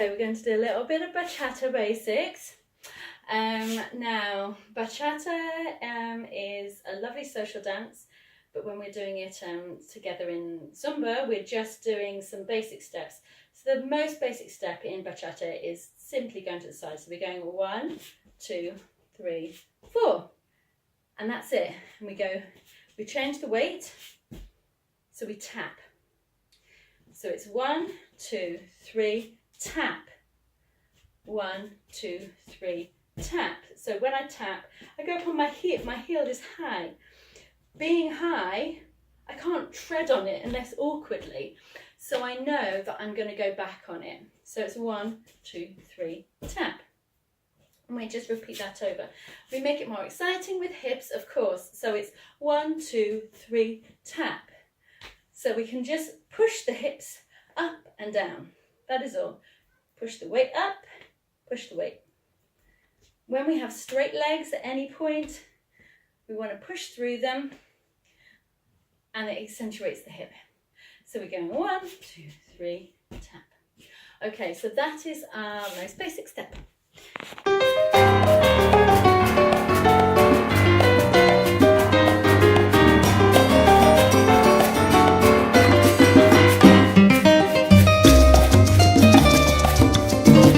Okay, we're going to do a little bit of bachata basics. Now, bachata is a lovely social dance, but when we're doing it together in Zumba, we're just doing some basic steps. So the most basic step in bachata is simply going to the side. So we're going 1, 2, 3, 4, and that's it. And we change the weight, so we tap. So it's 1, 2, 3, tap. 1, 2, 3, tap. So when I tap, I go up on my heel is high. Being high, I can't tread on it unless awkwardly. So I know that I'm going to go back on it. So it's 1, 2, 3, tap. And we just repeat that over. We make it more exciting with hips, of course. So it's 1, 2, 3, tap. So we can just push the hips up and down. That is all. Push the weight up, push the weight. When we have straight legs at any point, we want to push through them and it accentuates the hip. So we're going 1, 2, 3, tap. Okay, so that is our most basic step.